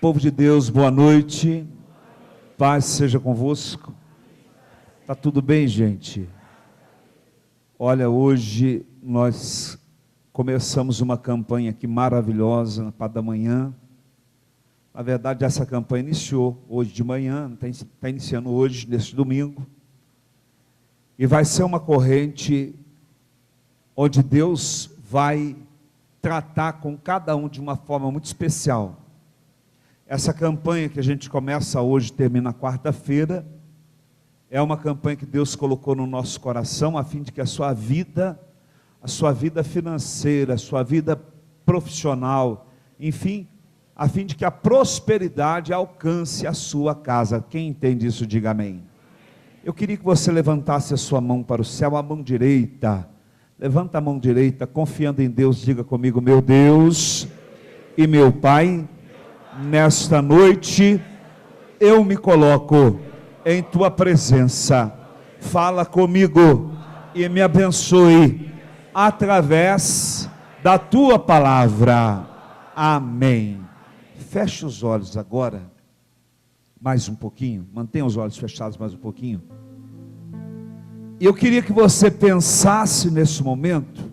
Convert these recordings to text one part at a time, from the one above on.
Povo de Deus, boa noite, paz seja convosco. Tá tudo bem, gente? Olha, hoje nós começamos uma campanha aqui maravilhosa, na parte da manhã. Na verdade, essa campanha iniciou hoje de manhã, está iniciando hoje, neste domingo. E vai ser uma corrente onde Deus vai tratar com cada um de uma forma muito especial. Essa campanha que a gente começa hoje, termina quarta-feira, é uma campanha que Deus colocou no nosso coração, a fim de que a sua vida financeira, a sua vida profissional, enfim, a fim de que a prosperidade alcance a sua casa. Quem entende isso, diga amém. Eu queria que você levantasse a sua mão para o céu, a mão direita. Levanta a mão direita, confiando em Deus, diga comigo: meu Deus e meu Pai, nesta noite eu me coloco em tua presença. Fala comigo e me abençoe através da tua palavra. Amém. Feche os olhos agora, mais um pouquinho, mantenha os olhos fechados mais um pouquinho. Eu queria que você pensasse nesse momento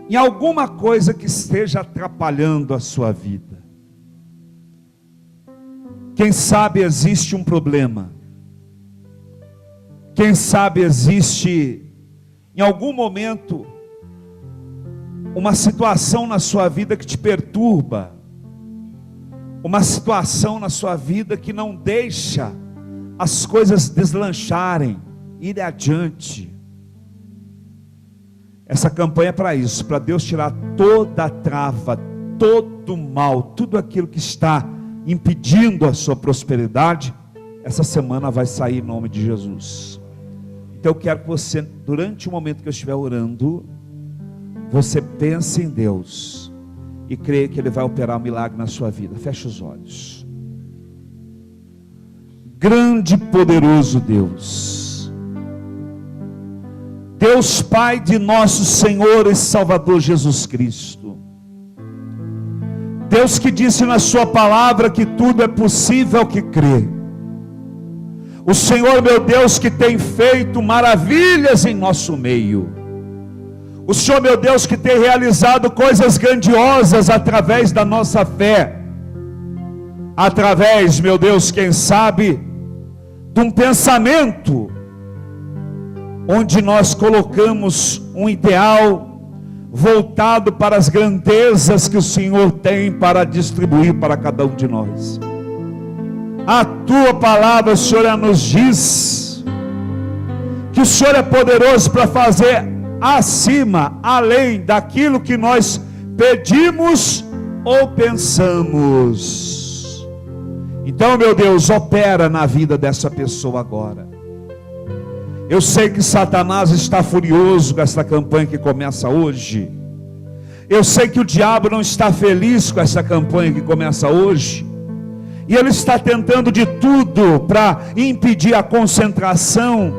em alguma coisa que esteja atrapalhando a sua vida. Quem sabe existe um problema. Quem sabe existe em algum momento uma situação na sua vida que te perturba, uma situação na sua vida que não deixa as coisas deslancharem, ir adiante. Essa campanha é para isso, para Deus tirar toda a trava, todo o mal, tudo aquilo que está impedindo a sua prosperidade. Essa semana vai sair em nome de Jesus. Então eu quero que você, durante o momento que eu estiver orando, você pense em Deus e creia que Ele vai operar um milagre na sua vida. Feche os olhos. Grande e poderoso Deus, Deus Pai de nosso Senhor e Salvador Jesus Cristo, Deus que disse na sua palavra que tudo é possível ao que crê. O Senhor, meu Deus, que tem feito maravilhas em nosso meio. O Senhor, meu Deus, que tem realizado coisas grandiosas através da nossa fé. Através, meu Deus, quem sabe, de um pensamento onde nós colocamos um ideal voltado para as grandezas que o Senhor tem para distribuir para cada um de nós. A tua palavra, Senhor, nos diz que o Senhor é poderoso para fazer acima, além daquilo que nós pedimos ou pensamos. Então, meu Deus, opera na vida dessa pessoa agora. Eu sei que Satanás está furioso com essa campanha que começa hoje. Eu sei que o diabo não está feliz com essa campanha que começa hoje. E ele está tentando de tudo para impedir a concentração,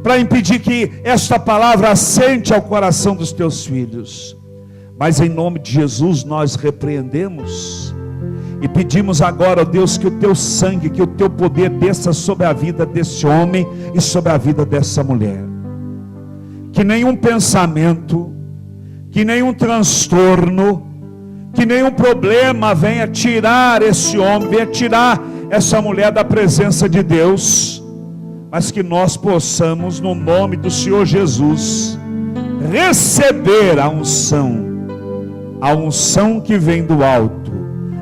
para impedir que esta palavra assente ao coração dos teus filhos. Mas em nome de Jesus nós repreendemos e pedimos agora, ó Deus, que o teu sangue, que o teu poder desça sobre a vida desse homem e sobre a vida dessa mulher. Que nenhum pensamento, que nenhum transtorno, que nenhum problema venha tirar esse homem, venha tirar essa mulher da presença de Deus, mas que nós possamos, no nome do Senhor Jesus, receber a unção que vem do alto,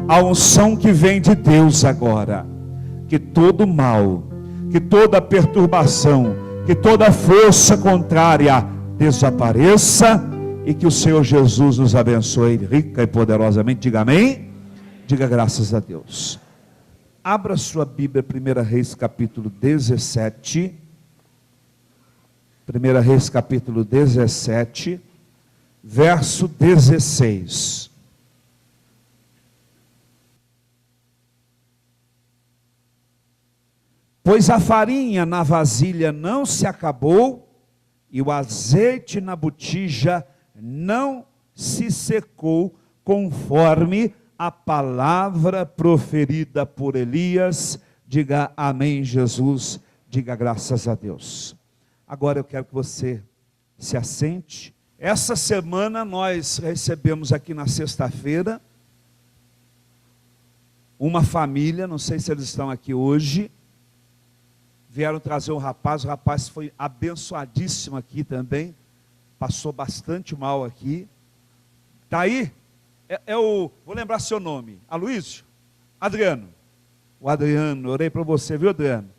a unção que vem de Deus agora. Que todo mal, que toda perturbação, que toda força contrária desapareça, e que o Senhor Jesus nos abençoe rica e poderosamente. Diga amém. Diga graças a Deus. Abra sua Bíblia, 1 Reis capítulo 17. 1 Reis capítulo 17, verso 16. Pois a farinha na vasilha não se acabou, e o azeite na botija não se secou, conforme a palavra proferida por Elias. Diga amém, Jesus. Diga graças a Deus. Agora eu quero que você se assente. Essa semana nós recebemos aqui na sexta-feira uma família, não sei se eles estão aqui hoje, vieram trazer o rapaz foi abençoadíssimo aqui também, passou bastante mal aqui. Está aí? Vou lembrar seu nome, Aloysio? Adriano. O Adriano, orei para você, viu, Adriano?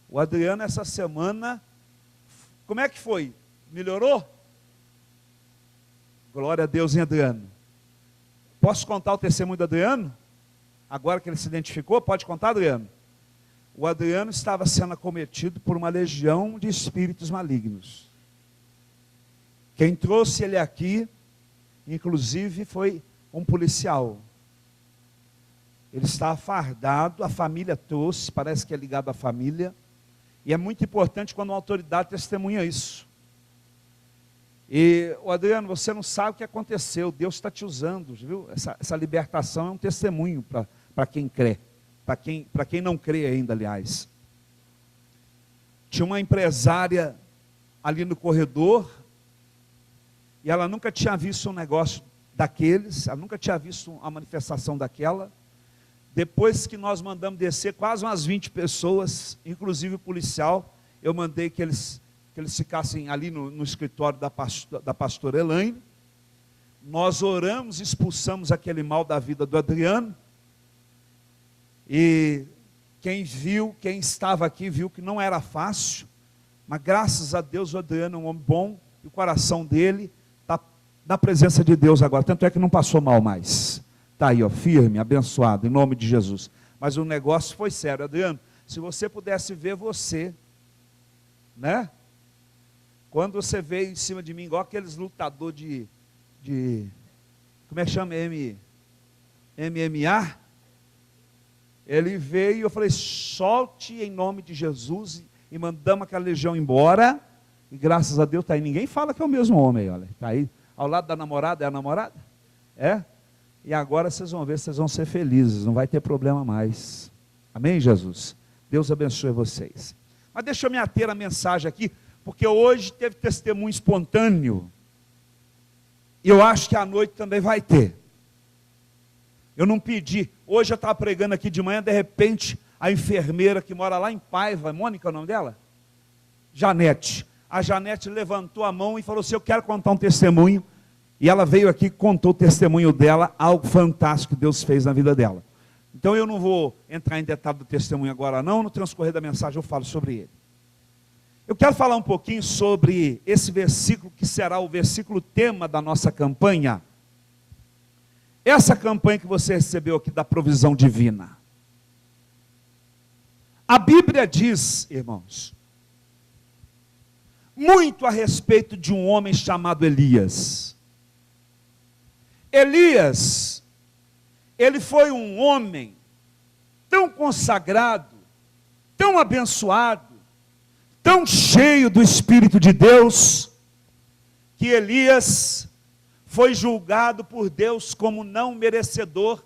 O Adriano essa semana, como é que foi? Melhorou? Glória a Deus, hein, Adriano? Posso contar o testemunho do Adriano? Agora que ele se identificou, pode contar, Adriano? O Adriano estava sendo acometido por uma legião de espíritos malignos. Quem trouxe ele aqui, inclusive, foi um policial. Ele estava fardado, a família trouxe, parece que é ligado à família. E é muito importante quando uma autoridade testemunha isso. E, Adriano, você não sabe o que aconteceu, Deus está te usando, viu? Essa libertação é um testemunho para quem crê, para quem não crê ainda, aliás. Tinha uma empresária ali no corredor, e ela nunca tinha visto um negócio daqueles, ela nunca tinha visto uma manifestação daquela. Depois que nós mandamos descer quase umas 20 pessoas, inclusive o policial, eu mandei que eles ficassem ali no escritório da pastora Elaine. Nós oramos, expulsamos aquele mal da vida do Adriano, e quem estava aqui viu que não era fácil, mas graças a Deus o Adriano é um homem bom, e o coração dele está na presença de Deus agora, tanto é que não passou mal mais, está aí, ó, firme, abençoado, em nome de Jesus. Mas o negócio foi sério. Adriano, se você pudesse ver você, né? Quando você veio em cima de mim, igual aqueles lutadores de como é que chama? MMA. Ele veio e eu falei, solte em nome de Jesus, e mandamos aquela legião embora, e graças a Deus está aí. Ninguém fala que é o mesmo homem, olha, está aí, ao lado da namorada, é a namorada? É? E agora vocês vão ver, vocês vão ser felizes, não vai ter problema mais. Amém, Jesus? Deus abençoe vocês. Mas deixa eu me ater à mensagem aqui, porque hoje teve testemunho espontâneo, e eu acho que à noite também vai ter. Eu não pedi, hoje eu estava pregando aqui de manhã, de repente, a enfermeira que mora lá em Paiva, Mônica é o nome dela? Janete. A Janete levantou a mão e falou assim, eu quero contar um testemunho, e ela veio aqui e contou o testemunho dela, algo fantástico que Deus fez na vida dela. Então eu não vou entrar em detalhe do testemunho agora não, no transcorrer da mensagem eu falo sobre ele. Eu quero falar um pouquinho sobre esse versículo, que será o versículo tema da nossa campanha. Essa campanha que você recebeu aqui da provisão divina. A Bíblia diz, irmãos, muito a respeito de um homem chamado Elias. Elias, ele foi um homem tão consagrado, tão abençoado, tão cheio do Espírito de Deus, que Elias foi julgado por Deus como não merecedor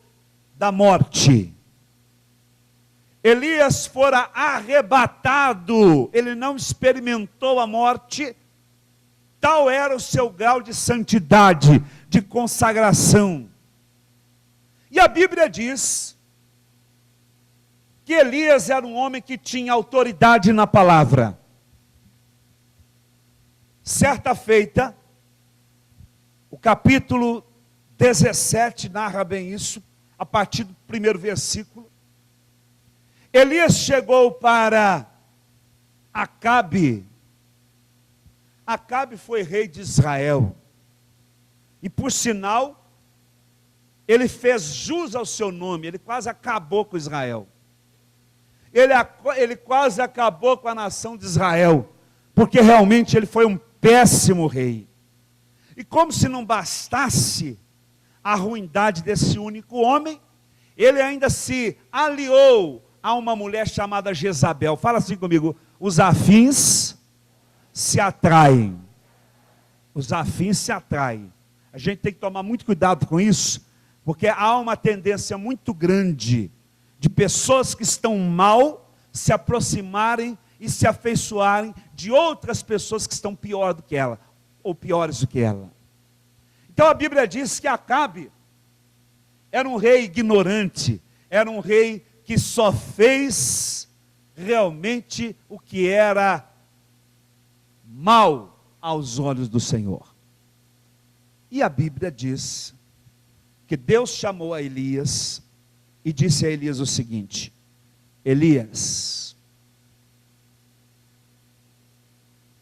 da morte. Elias fora arrebatado, ele não experimentou a morte, tal era o seu grau de santidade, de consagração. E a Bíblia diz que Elias era um homem que tinha autoridade na palavra. Certa feita, o capítulo 17 narra bem isso, a partir do primeiro versículo. Elias chegou para Acabe. Acabe foi rei de Israel. E por sinal, ele fez jus ao seu nome, ele quase acabou com Israel. Ele quase acabou com a nação de Israel, porque realmente ele foi um péssimo rei. E como se não bastasse a ruindade desse único homem, ele ainda se aliou a uma mulher chamada Jezabel. Fala assim comigo, os afins se atraem. Os afins se atraem. A gente tem que tomar muito cuidado com isso, Porque há uma tendência muito grande de pessoas que estão mal se aproximarem e se afeiçoarem de outras pessoas que estão pior do que ela, ou piores do que ela. Então a Bíblia diz que Acabe era um rei ignorante, era um rei que só fez realmente o que era mal aos olhos do Senhor. E a Bíblia diz que Deus chamou a Elias e disse a Elias o seguinte: Elias,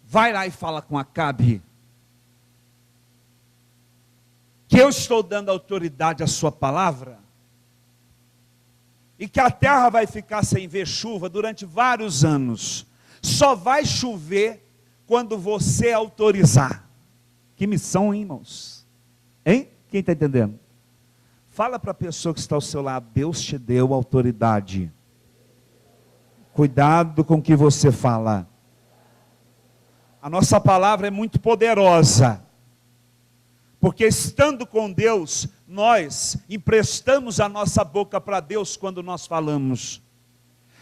vai lá e fala com Acabe, que eu estou dando autoridade à sua palavra, e que a terra vai ficar sem ver chuva durante vários anos, só vai chover quando você autorizar. Que missão, hein, irmãos? Hein? Quem está entendendo? Fala para a pessoa que está ao seu lado: Deus te deu autoridade. Cuidado com o que você fala. A nossa palavra é muito poderosa, porque estando com Deus, nós emprestamos a nossa boca para Deus quando nós falamos.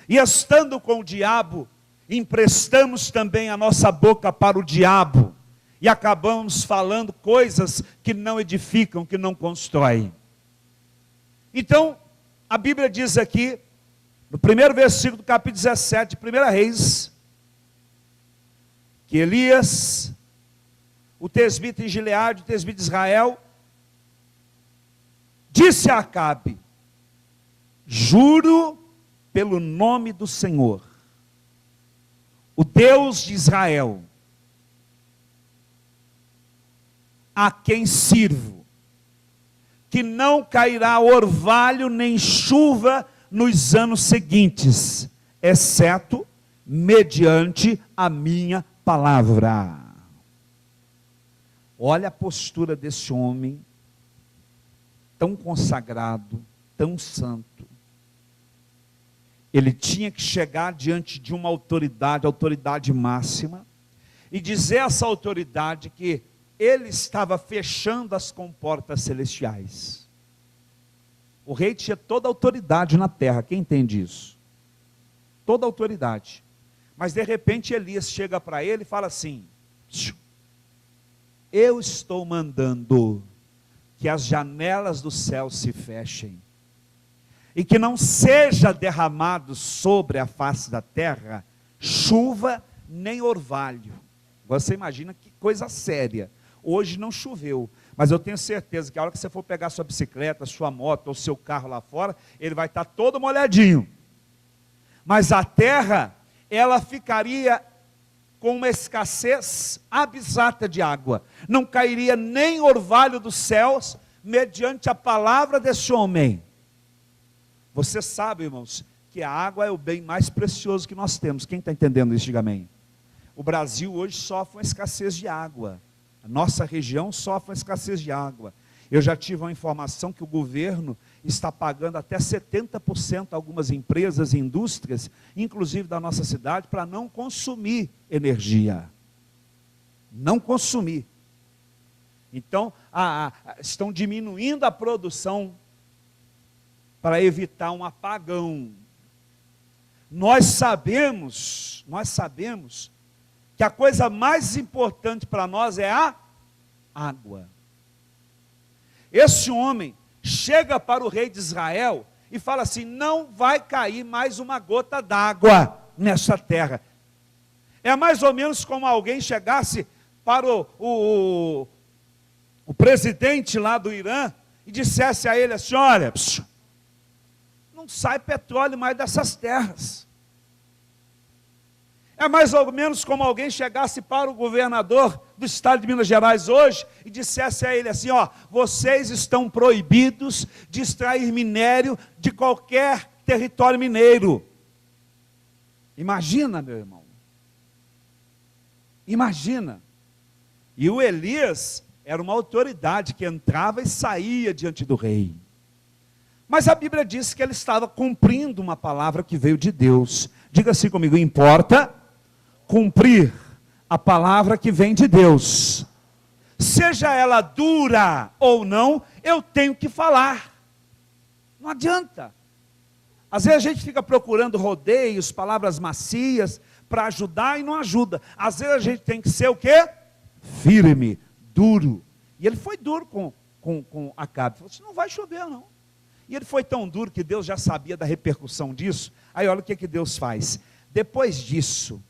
E estando com o diabo, emprestamos também a nossa boca para o diabo. E acabamos falando coisas que não edificam, que não constroem. Então, a Bíblia diz aqui, no primeiro versículo do capítulo 17, 1 Reis, que Elias, o tesbita em Gileade, o tesbita de Israel, disse a Acabe: juro pelo nome do Senhor, o Deus de Israel, a quem sirvo, que não cairá orvalho nem chuva nos anos seguintes, exceto mediante a minha palavra. Olha a postura desse homem, tão consagrado, tão santo. Ele tinha que chegar diante de uma autoridade, autoridade máxima, e dizer a essa autoridade que ele estava fechando as comportas celestiais. O rei tinha toda a autoridade na terra, quem entende isso? Toda a autoridade. Mas de repente Elias chega para ele e fala assim: eu estou mandando que as janelas do céu se fechem, e que não seja derramado sobre a face da terra chuva nem orvalho. Você imagina que coisa séria. Hoje não choveu, mas eu tenho certeza que a hora que você for pegar sua bicicleta, sua moto ou seu carro lá fora, ele vai estar todo molhadinho. Mas a terra, ela ficaria com uma escassez abisata de água. Não cairia nem orvalho dos céus, mediante a palavra desse homem. Você sabe, irmãos, que a água é o bem mais precioso que nós temos. Quem está entendendo isso, diga amém. O Brasil hoje sofre uma escassez de água. A nossa região sofre uma escassez de água. Eu já tive uma informação que o governo está pagando até 70% a algumas empresas e indústrias, inclusive da nossa cidade, para não consumir energia. Não consumir. Então, estão diminuindo a produção para evitar um apagão. Nós sabemos que a coisa mais importante para nós é a água. Esse homem chega para o rei de Israel e fala assim: não vai cair mais uma gota d'água nessa terra. É mais ou menos como alguém chegasse para o presidente lá do Irã e dissesse a ele assim: olha, não sai petróleo mais dessas terras. É mais ou menos como alguém chegasse para o governador do estado de Minas Gerais hoje e dissesse a ele assim: ó, vocês estão proibidos de extrair minério de qualquer território mineiro. Imagina, meu irmão. Imagina. E o Elias era uma autoridade que entrava e saía diante do rei. Mas a Bíblia diz que ele estava cumprindo uma palavra que veio de Deus. Diga assim comigo: importa cumprir a palavra que vem de Deus. seja ela dura ou não, eu tenho que falar. Não adianta. Às vezes a gente fica procurando rodeios, palavras macias, para ajudar e não ajuda. Às vezes a gente tem que ser o quê? Firme, duro. E ele foi duro com Acabe. Falou assim, não vai chover não. E ele foi tão duro que Deus já sabia da repercussão disso. Aí olha o que Deus faz. Depois disso,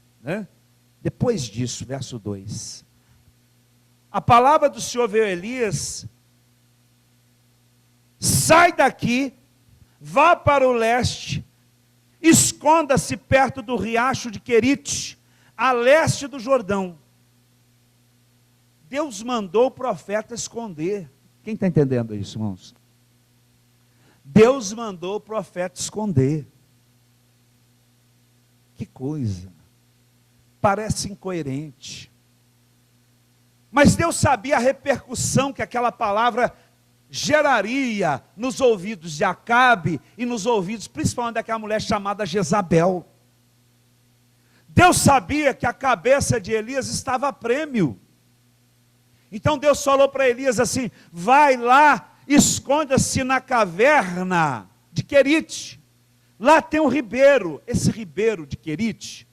Depois disso, verso 2. A palavra do Senhor veio a Elias: sai daqui, vá para o leste, esconda-se perto do riacho de Querite, a leste do Jordão. Deus mandou o profeta esconder. Quem está entendendo isso, irmãos? Deus mandou o profeta esconder. Que coisa, parece incoerente, mas Deus sabia a repercussão que aquela palavra geraria nos ouvidos de Acabe e nos ouvidos principalmente daquela mulher chamada Jezabel. Deus sabia que a cabeça de Elias estava a prêmio. Então Deus falou para Elias assim: vai lá, esconda-se na caverna de Querite. Lá tem um ribeiro. Esse ribeiro de Querite,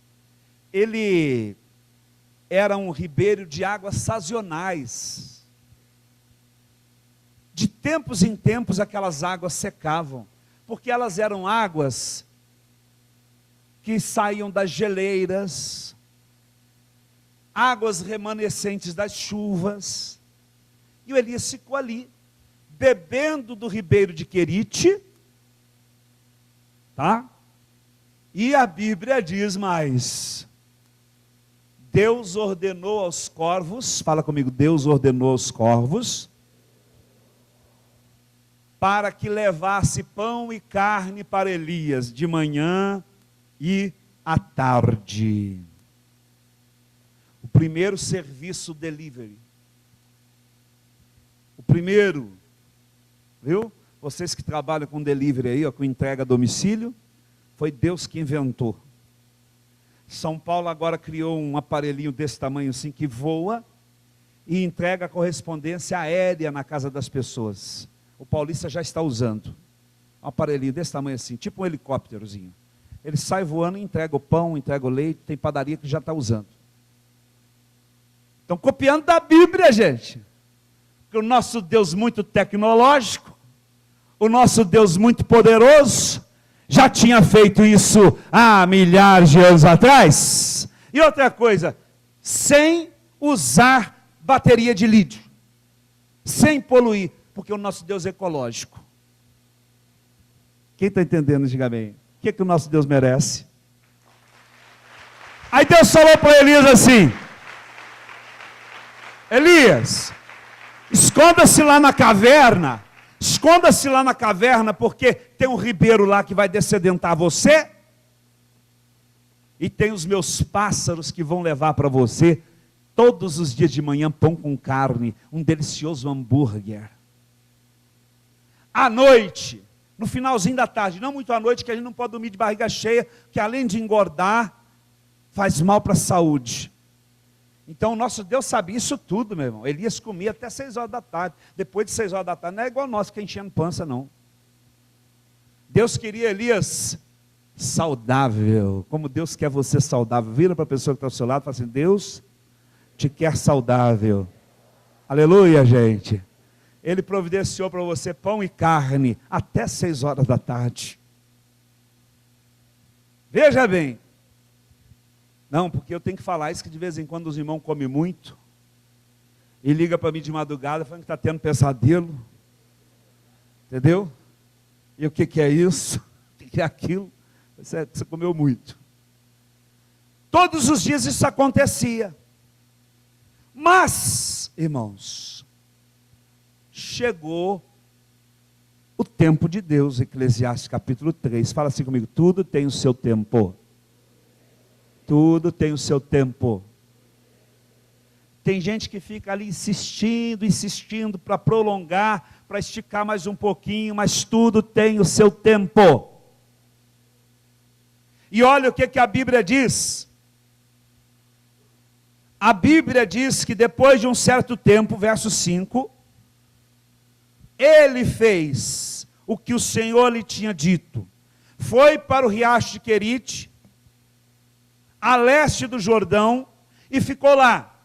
ele era um ribeiro de águas sazonais. De tempos em tempos aquelas águas secavam, porque elas eram águas que saíam das geleiras, águas remanescentes das chuvas. E o Elias ficou ali, bebendo do ribeiro de Querite, tá? E a Bíblia diz mais: Deus ordenou aos corvos, fala comigo, Deus ordenou aos corvos, para que levasse pão e carne para Elias, de manhã e à tarde. O primeiro serviço delivery. O primeiro, viu? Vocês que trabalham com delivery aí, ó, com entrega a domicílio, foi Deus que inventou. São Paulo agora criou um aparelhinho desse tamanho assim, que voa e entrega a correspondência aérea na casa das pessoas. O paulista já está usando um aparelhinho desse tamanho assim, tipo um helicópterozinho. Ele sai voando e entrega o pão, entrega o leite, tem padaria que já está usando. Estão copiando da Bíblia, gente. Porque o nosso Deus muito tecnológico, o nosso Deus muito poderoso, já tinha feito isso há milhares de anos atrás. E outra coisa, sem usar bateria de lítio, sem poluir, porque o nosso Deus é ecológico. Quem está entendendo, diga bem. O que o nosso Deus merece? Aí Deus falou para Elias assim: Elias, esconda-se lá na caverna, esconda-se lá na caverna, porque tem um ribeiro lá que vai descedentar você, e tem os meus pássaros que vão levar para você, todos os dias de manhã, pão com carne, um delicioso hambúrguer. À noite, no finalzinho da tarde, não muito à noite, que a gente não pode dormir de barriga cheia, que além de engordar, faz mal para a saúde. Então o nosso Deus sabia isso tudo, meu irmão. Elias comia até 6 horas da tarde. Depois de 6 horas da tarde, não é igual nós que enchendo pança, não. Deus queria Elias saudável, como Deus quer você saudável. Vira para a pessoa que está ao seu lado e fala assim: Deus te quer saudável. Aleluia, gente. Ele providenciou para você pão e carne até 6 horas da tarde. Veja bem. Não, porque eu tenho que falar isso, que de vez em quando os irmãos comem muito e liga para mim de madrugada falando que está tendo pesadelo. Entendeu? E o que é isso? O que é aquilo? Você comeu muito. Todos os dias isso acontecia. Mas, irmãos, chegou o tempo de Deus. Eclesiastes capítulo 3, fala assim comigo: tudo tem o seu tempo. Tudo tem o seu tempo. Tem gente que fica ali insistindo para prolongar, para esticar mais um pouquinho, mas tudo tem o seu tempo. E olha o que a Bíblia diz: A Bíblia diz que depois de um certo tempo, verso 5, ele fez o que o Senhor lhe tinha dito. Foi para o riacho de Querite, a leste do Jordão, e ficou lá.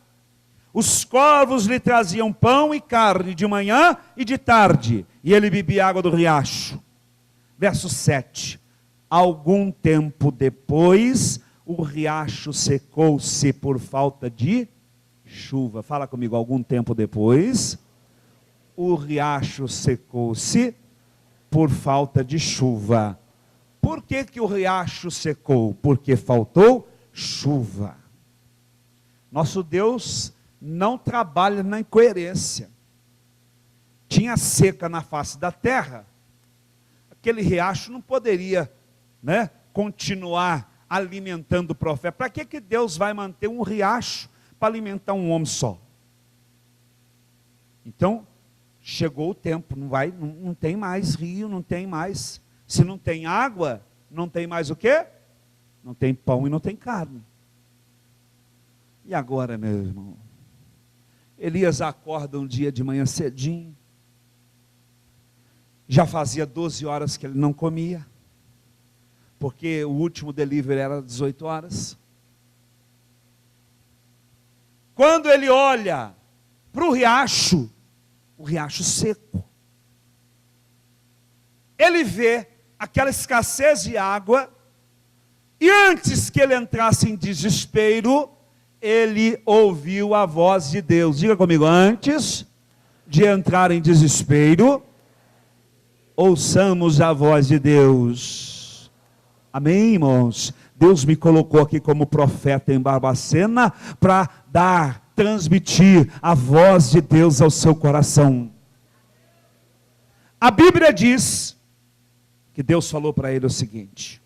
Os corvos lhe traziam pão e carne de manhã e de tarde, e ele bebia água do riacho. Verso 7. Algum tempo depois, o riacho secou-se por falta de chuva. Fala comigo, algum tempo depois, o riacho secou-se por falta de chuva. Por que que o riacho secou? Porque faltou chuva. Nosso Deus não trabalha na incoerência. Tinha seca na face da terra, aquele riacho não poderia, continuar alimentando o profeta. Para que Deus vai manter um riacho para alimentar um homem só? Então, chegou o tempo, não tem mais rio, não tem mais. Se não tem água, não tem mais o quê? Não tem pão e não tem carne. E agora, meu irmão? Elias acorda um dia de manhã cedinho. Já fazia 12 horas que ele não comia, porque o último delivery era 18 horas. Quando ele olha para o riacho seco, ele vê aquela escassez de água, e antes que ele entrasse em desespero, ele ouviu a voz de Deus. Diga comigo, antes de entrar em desespero, ouçamos a voz de Deus. Amém, irmãos? Deus me colocou aqui como profeta em Barbacena para transmitir a voz de Deus ao seu coração. A Bíblia diz que Deus falou para ele o seguinte: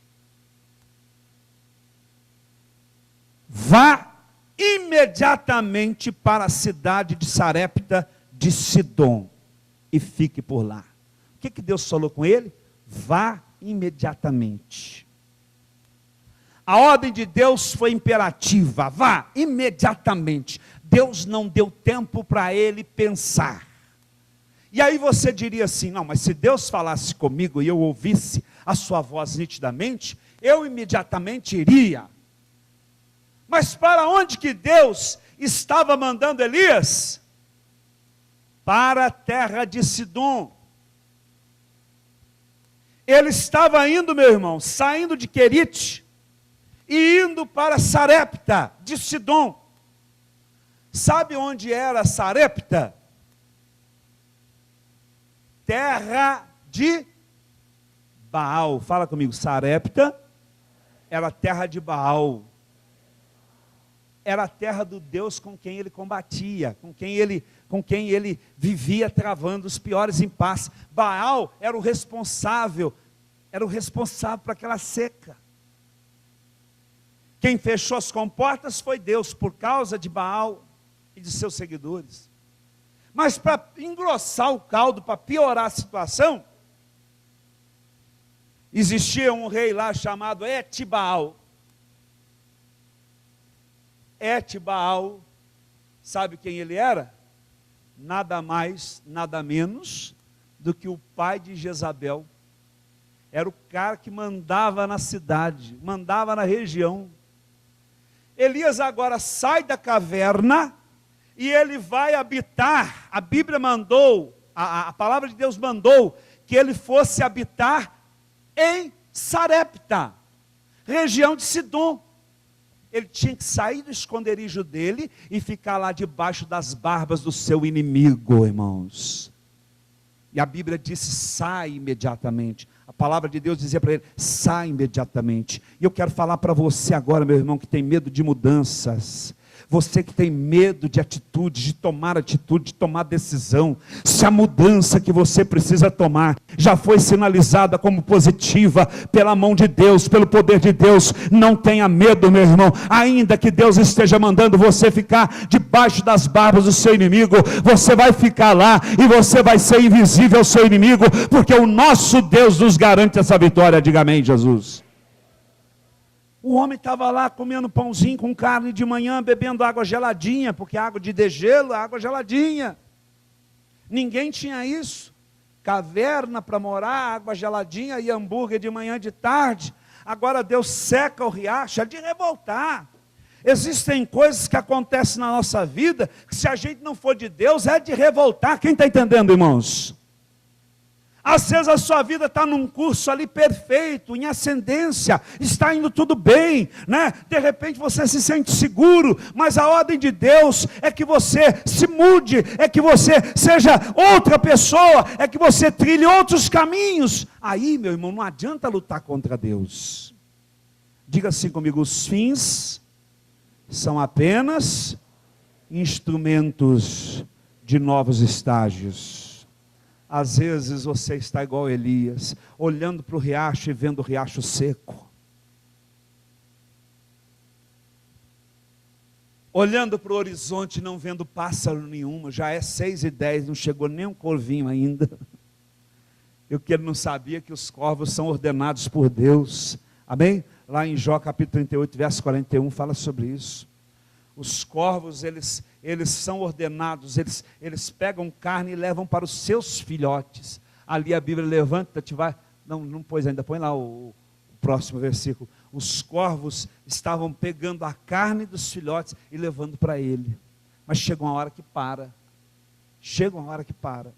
vá imediatamente para a cidade de Sarepta de Sidom e fique por lá. O que Deus falou com ele? Vá imediatamente. A ordem de Deus foi imperativa, vá imediatamente. Deus não deu tempo para ele pensar. E aí você diria assim, não, mas se Deus falasse comigo e eu ouvisse a sua voz nitidamente, eu imediatamente iria. Mas para onde que Deus estava mandando Elias? Para a terra de Sidom. Ele estava indo, meu irmão, saindo de Querite e indo para Sarepta de Sidom. Sabe onde era Sarepta? Terra de Baal. Fala comigo, Sarepta era terra de Baal. Era a terra do Deus com quem ele combatia, com quem ele vivia travando os piores impasses. Baal era o responsável por aquela seca. Quem fechou as comportas foi Deus, por causa de Baal e de seus seguidores. Mas para engrossar o caldo, para piorar a situação, existia um rei lá chamado Etibaal. Etibaal, sabe quem ele era? Nada mais, nada menos do que o pai de Jezabel. Era o cara que mandava na cidade, mandava na região. Elias agora sai da caverna e ele vai habitar. A Bíblia mandou, a palavra de Deus mandou que ele fosse habitar em Sarepta, região de Sidom. Ele tinha que sair do esconderijo dele e ficar lá debaixo das barbas do seu inimigo, irmãos. E a Bíblia disse, sai imediatamente. A palavra de Deus dizia para ele, sai imediatamente. E eu quero falar para você agora, meu irmão, que tem medo de mudanças. Você que tem medo de atitude, de tomar decisão. Se a mudança que você precisa tomar já foi sinalizada como positiva pela mão de Deus, pelo poder de Deus, não tenha medo, meu irmão. Ainda que Deus esteja mandando você ficar debaixo das barbas do seu inimigo, você vai ficar lá e você vai ser invisível ao seu inimigo, porque o nosso Deus nos garante essa vitória. Diga amém, Jesus. O homem estava lá comendo pãozinho com carne de manhã, bebendo água geladinha, porque água de degelo é água geladinha. Ninguém tinha isso. Caverna para morar, água geladinha e hambúrguer de manhã e de tarde. Agora Deus seca o riacho, é de revoltar. Existem coisas que acontecem na nossa vida, que se a gente não for de Deus, é de revoltar. Quem está entendendo, irmãos? Às vezes a sua vida está num curso ali perfeito, em ascendência, está indo tudo bem, né? De repente você se sente seguro, mas a ordem de Deus é que você se mude, é que você seja outra pessoa, é que você trilhe outros caminhos. Aí, meu irmão, não adianta lutar contra Deus. Diga assim comigo: os fins são apenas instrumentos de novos estágios. Às vezes você está igual Elias, olhando para o riacho e vendo o riacho seco. Olhando para o horizonte e não vendo pássaro nenhum. Já é 6h10, não chegou nem um corvinho ainda. Eu que ele não sabia que os corvos são ordenados por Deus. Amém? Lá em Jó capítulo 38, verso 41, fala sobre isso. Os corvos, eles são ordenados, eles pegam carne e levam para os seus filhotes. Ali a Bíblia levanta-te, vai. Não pôs ainda, põe lá o próximo versículo. Os corvos estavam pegando a carne dos filhotes e levando para ele. Mas chega uma hora que para. Chega uma hora que para.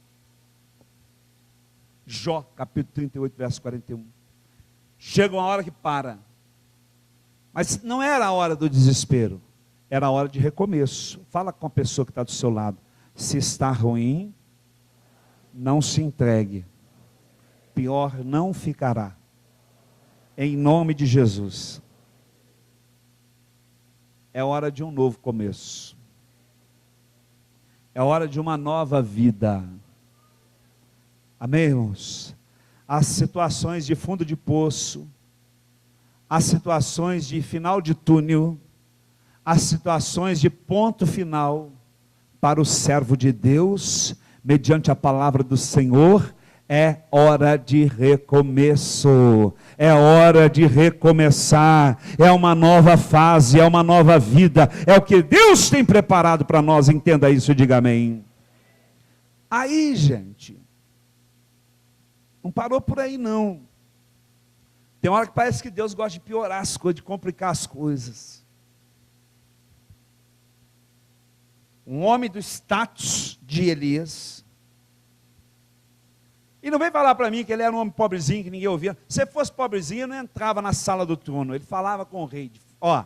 Jó, capítulo 38, verso 41. Chega uma hora que para. Mas não era a hora do desespero. Era a hora de recomeço. Fala com a pessoa que está do seu lado. Se está ruim, não se entregue. Pior não ficará. Em nome de Jesus. É hora de um novo começo. É hora de uma nova vida. Amém, irmãos? As situações de fundo de poço, as situações de final de túnel, as situações de ponto final para o servo de Deus, mediante a palavra do Senhor, é hora de recomeço, é hora de recomeçar, é uma nova fase, é uma nova vida, é o que Deus tem preparado para nós, entenda isso e diga amém. Aí, gente, não parou por aí não. Tem hora que parece que Deus gosta de piorar as coisas, de complicar as coisas. Um homem do status de Elias. E não vem falar para mim que ele era um homem pobrezinho, que ninguém ouvia. Se fosse pobrezinho, ele não entrava na sala do trono. Ele falava com o rei. Ó,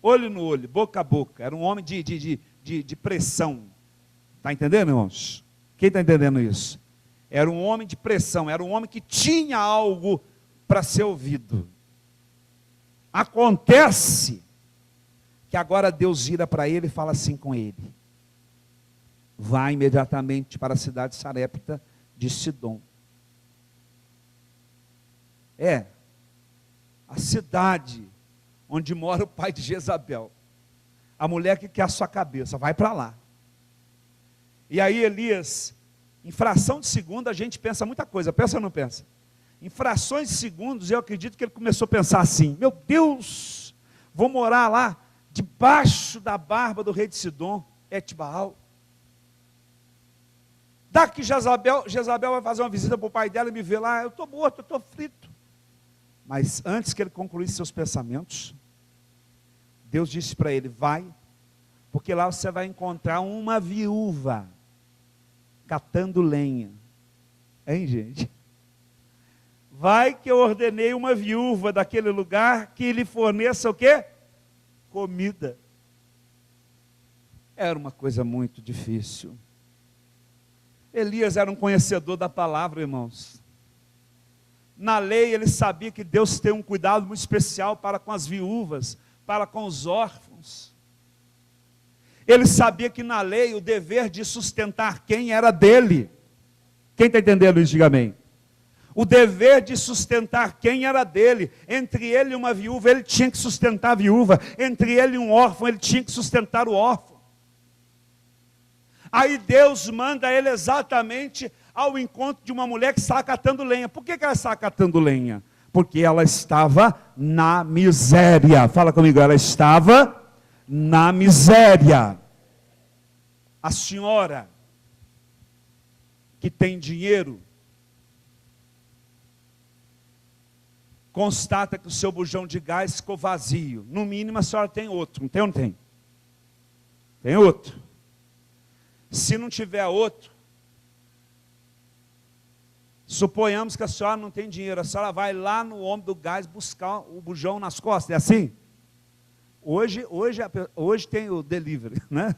olho no olho, boca a boca. Era um homem de pressão. Está entendendo, irmãos? Quem está entendendo isso? Era um homem de pressão. Era um homem que tinha algo para ser ouvido. Acontece que agora Deus vira para ele e fala assim com ele: vá imediatamente para a cidade de Sarepta de Sidom. É a cidade onde mora o pai de Jezabel, a mulher que quer a sua cabeça. Vai para lá. E aí Elias, em fração de segundo, a gente pensa muita coisa, pensa ou não pensa? Em frações de segundos, eu acredito que ele começou a pensar assim: meu Deus, vou morar lá debaixo da barba do rei de Sidom, Etbaal. Daqui Jezabel vai fazer uma visita para o pai dela e me ver lá, eu estou morto, eu estou frito. Mas antes que ele concluísse seus pensamentos, Deus disse para ele: vai, porque lá você vai encontrar uma viúva catando lenha. Hein, gente? Vai que eu ordenei uma viúva daquele lugar que lhe forneça o quê? Comida. Era uma coisa muito difícil. Elias era um conhecedor da palavra, irmãos. Na lei ele sabia que Deus tem um cuidado muito especial para com as viúvas, para com os órfãos. Ele sabia que na lei o dever de sustentar quem era dele. Quem está entendendo isso? Diga amém. O dever de sustentar quem era dele. Entre ele e uma viúva, ele tinha que sustentar a viúva. Entre ele e um órfão, ele tinha que sustentar o órfão. Aí Deus manda ele exatamente ao encontro de uma mulher que estava catando lenha. Por que ela estava catando lenha? porque ela estava na miséria. Fala comigo, ela estava na miséria. A senhora que tem dinheiro, constata que o seu bujão de gás ficou vazio. No mínimo a senhora tem outro, não tem ou não tem? Tem outro. Se não tiver outro, suponhamos que a senhora não tem dinheiro, a senhora vai lá no homem do gás buscar o bujão nas costas, é assim? Hoje tem o delivery, né?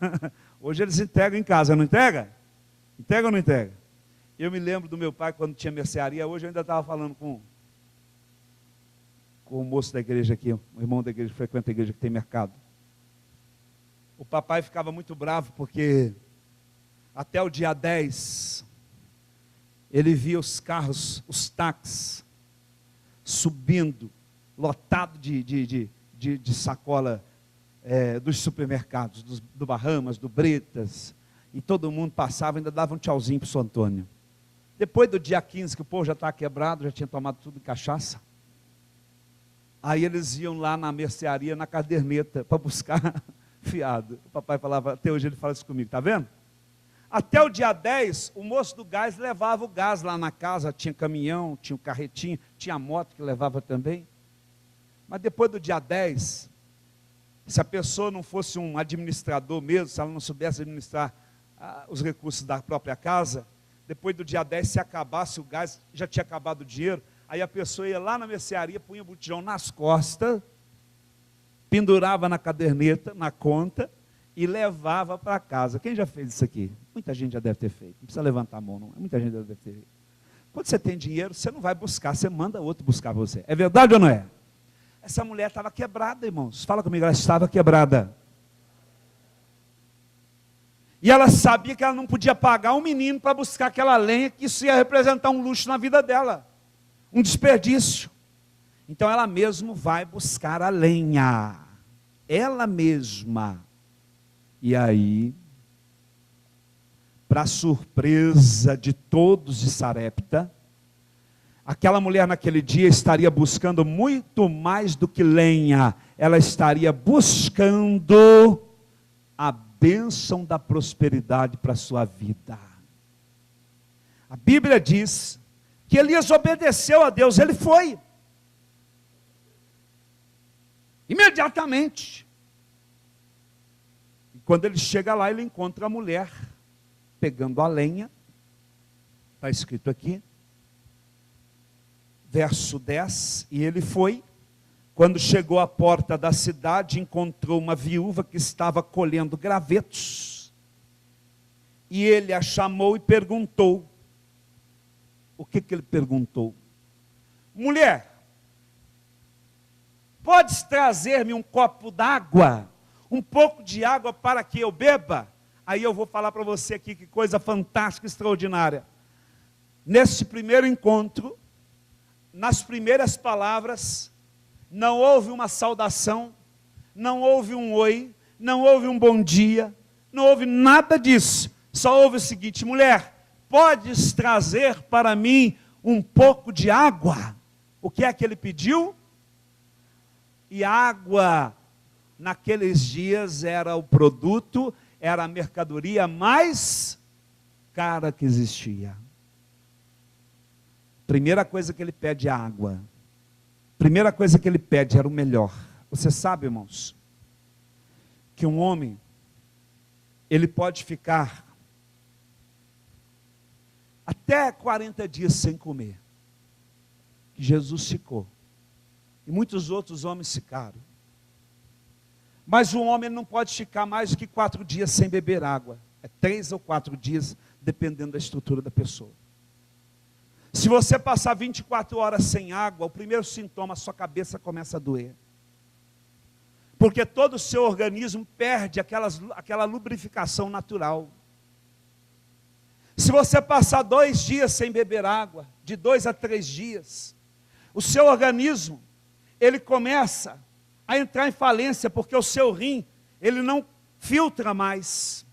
Hoje eles entregam em casa, não entrega? Entrega ou não entrega? Eu me lembro do meu pai quando tinha mercearia, hoje eu ainda estava falando com o moço da igreja aqui, o irmão da igreja que frequenta a igreja que tem mercado. O papai ficava muito bravo porque até o dia 10, ele via os carros, os táxis, subindo, lotado de sacola dos supermercados, do Bahamas, do Bretas, e todo mundo passava, ainda dava um tchauzinho para o São Antônio. Depois do dia 15, que o povo já estava quebrado, já tinha tomado tudo em cachaça, aí eles iam lá na mercearia, na caderneta, para buscar fiado. O papai falava, até hoje ele fala isso comigo, está vendo? Até o dia 10, o moço do gás levava o gás lá na casa, tinha caminhão, tinha um carretinho, tinha moto que levava também. Mas depois do dia 10, se a pessoa não fosse um administrador mesmo, se ela não soubesse administrar os recursos da própria casa, depois do dia 10, se acabasse o gás, já tinha acabado o dinheiro, aí a pessoa ia lá na mercearia, punha o botijão nas costas, pendurava na caderneta, na conta, e levava para casa. Quem já fez isso aqui? Muita gente já deve ter feito. Não precisa levantar a mão, não. Muita gente já deve ter feito. Quando você tem dinheiro, você não vai buscar, você manda outro buscar você. É verdade ou não é? Essa mulher estava quebrada, irmãos. Fala comigo, ela estava quebrada. E ela sabia que ela não podia pagar um menino para buscar aquela lenha, que isso ia representar um luxo na vida dela. Um desperdício. Então ela mesma vai buscar a lenha. Ela mesma. E aí, para surpresa de todos de Sarepta, aquela mulher naquele dia estaria buscando muito mais do que lenha. Ela estaria buscando a bênção da prosperidade para a sua vida. A Bíblia diz que Elias obedeceu a Deus, ele foi. Imediatamente. E quando ele chega lá, ele encontra a mulher pegando a lenha. Está escrito aqui. Verso 10. E ele foi. Quando chegou à porta da cidade, encontrou uma viúva que estava colhendo gravetos. E ele a chamou e perguntou. O que ele perguntou? Mulher, podes trazer-me um copo d'água? Um pouco de água para que eu beba? Aí eu vou falar para você aqui que coisa fantástica, extraordinária. Nesse primeiro encontro, nas primeiras palavras, não houve uma saudação, não houve um oi, não houve um bom dia, não houve nada disso. Só houve o seguinte: mulher, podes trazer para mim um pouco de água? O que é que ele pediu? E água, naqueles dias, era o produto, era a mercadoria mais cara que existia. Primeira coisa que ele pede é água. Primeira coisa que ele pede era o melhor. Você sabe, irmãos, que um homem, ele pode ficar até 40 dias sem comer. Que Jesus ficou. E muitos outros homens ficaram. Mas o homem não pode ficar mais do que 4 dias sem beber água. É 3 ou 4 dias, dependendo da estrutura da pessoa. Se você passar 24 horas sem água, o primeiro sintoma, a sua cabeça começa a doer. Porque todo o seu organismo perde aquela lubrificação natural. Se você passar 2 dias sem beber água, de 2 a 3 dias, o seu organismo, ele começa a entrar em falência, porque o seu rim, ele não filtra mais.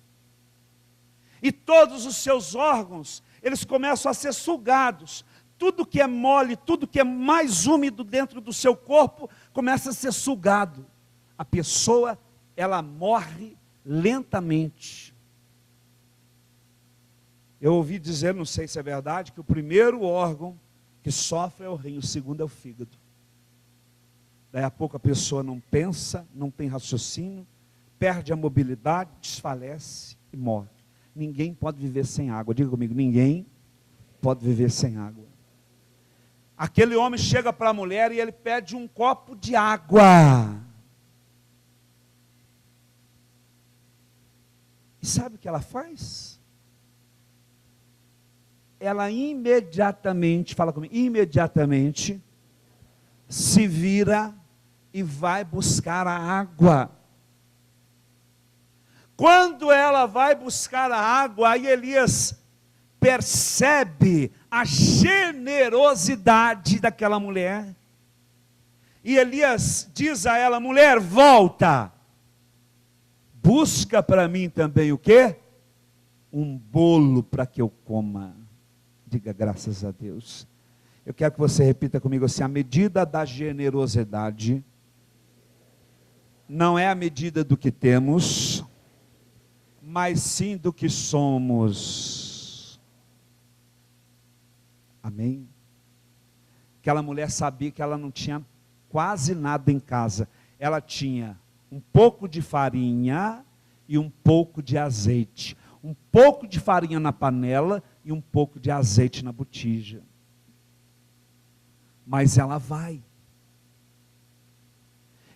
E todos os seus órgãos, eles começam a ser sugados. tudo que é mole, tudo que é mais úmido dentro do seu corpo, começa a ser sugado. A pessoa, ela morre lentamente. Eu ouvi dizer, não sei se é verdade, que o primeiro órgão que sofre é o rim, o segundo é o fígado. Daí a pouco a pessoa não pensa, não tem raciocínio, perde a mobilidade, desfalece e morre. Ninguém pode viver sem água. Diga comigo, ninguém pode viver sem água. Aquele homem chega para a mulher e ele pede um copo de água. E sabe o que ela faz? Ela imediatamente, fala comigo, imediatamente se vira e vai buscar a água. Quando ela vai buscar a água, aí Elias percebe a generosidade daquela mulher. E Elias diz a ela, mulher, volta. Busca para mim também o quê? Um bolo para que eu coma. Diga graças a Deus. Eu quero que você repita comigo assim, a medida da generosidade não é a medida do que temos, mas sim do que somos. Amém? Aquela mulher sabia que ela não tinha quase nada em casa. Ela tinha um pouco de farinha e um pouco de azeite. Um pouco de farinha na panela e um pouco de azeite na botija. Mas ela vai.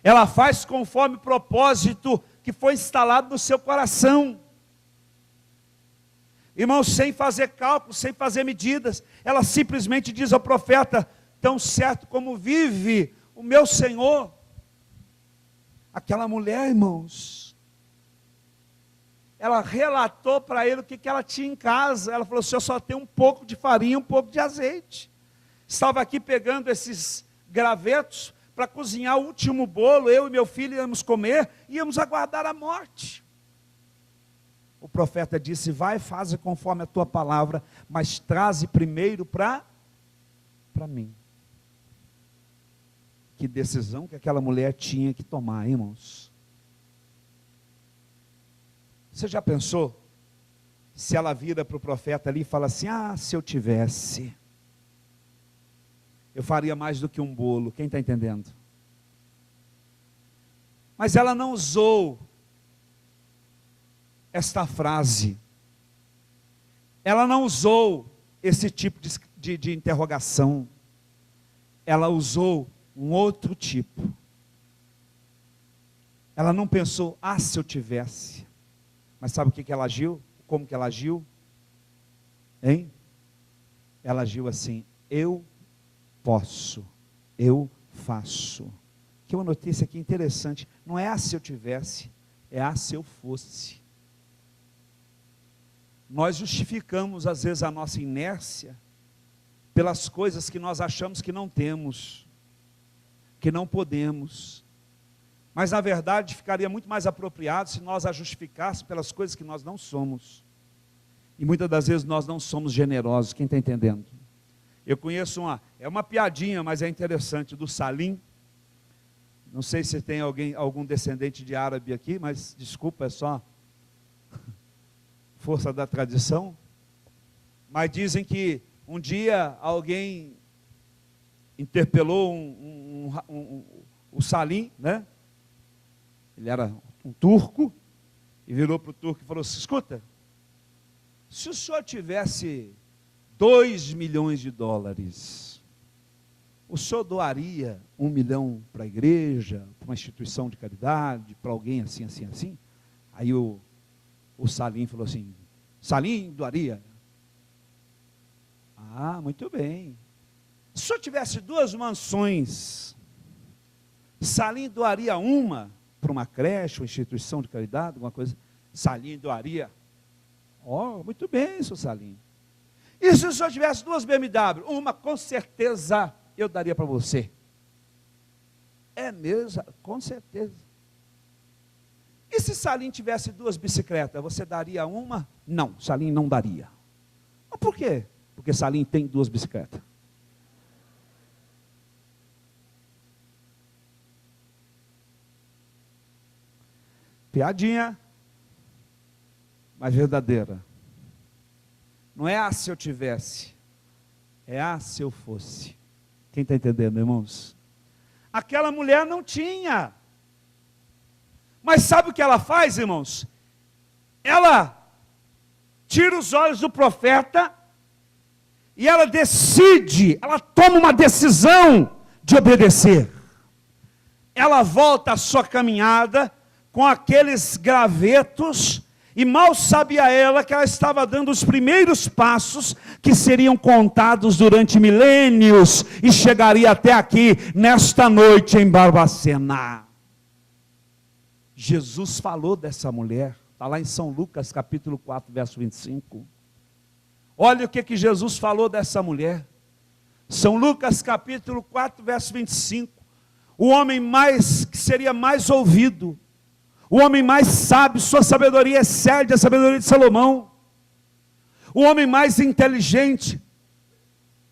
Ela faz conforme o propósito que foi instalado no seu coração. Irmãos, sem fazer cálculos, sem fazer medidas, ela simplesmente diz ao profeta, tão certo como vive o meu Senhor. Aquela mulher, irmãos, ela relatou para ele o que ela tinha em casa. Ela falou, eu só tenho um pouco de farinha, um pouco de azeite. Estava aqui pegando esses gravetos para cozinhar o último bolo, eu e meu filho íamos comer, íamos aguardar a morte. O profeta disse, vai, faz conforme a tua palavra, mas traze primeiro para mim. Que decisão que aquela mulher tinha que tomar, irmãos. Você já pensou, se ela vira para o profeta ali e fala assim, se eu tivesse, eu faria mais do que um bolo, quem está entendendo? Mas ela não usou esta frase, ela não usou esse tipo de interrogação, ela usou um outro tipo. Ela não pensou, se eu tivesse, mas sabe o que ela agiu? Como que ela agiu? Hein? Ela agiu assim, eu posso, eu faço. Que uma notícia aqui interessante, não é se eu tivesse, é se eu fosse. Nós justificamos às vezes a nossa inércia pelas coisas que nós achamos que não temos, que não podemos. Mas na verdade ficaria muito mais apropriado se nós a justificássemos pelas coisas que nós não somos. E muitas das vezes nós não somos generosos, quem está entendendo? Eu conheço é uma piadinha, mas é interessante, do Salim. Não sei se tem algum descendente de árabe aqui, mas desculpa, é só força da tradição. Mas dizem que um dia alguém interpelou o Salim, né? Ele era um turco, e virou para o turco e falou assim, escuta, se o senhor tivesse 2 milhões de dólares, o senhor doaria 1 milhão para a igreja, para uma instituição de caridade, para alguém assim, assim, assim? Aí o Salim falou assim, Salim doaria. Muito bem. Se o senhor tivesse 2 mansões, Salim doaria uma para uma creche, uma instituição de caridade, alguma coisa? Salim doaria. Muito bem, seu Salim. E se o senhor tivesse 2 BMW? Uma com certeza eu daria para você. É mesmo? Com certeza. E se Salim tivesse 2 bicicletas, você daria uma? Não, Salim não daria. Mas por quê? Porque Salim tem 2 bicicletas. Piadinha, mas verdadeira. Não é se eu tivesse, é se eu fosse. Quem está entendendo, irmãos? Aquela mulher não tinha. Mas sabe o que ela faz, irmãos? Ela tira os olhos do profeta e ela decide, ela toma uma decisão de obedecer. Ela volta à sua caminhada com aqueles gravetos, e mal sabia ela que ela estava dando os primeiros passos que seriam contados durante milênios e chegaria até aqui, nesta noite em Barbacena. Jesus falou dessa mulher, está lá em São Lucas capítulo 4, verso 25. Olha o que Jesus falou dessa mulher. São Lucas capítulo 4, verso 25. O homem que seria mais ouvido, o homem mais sábio, sua sabedoria excede a sabedoria de Salomão. O homem mais inteligente,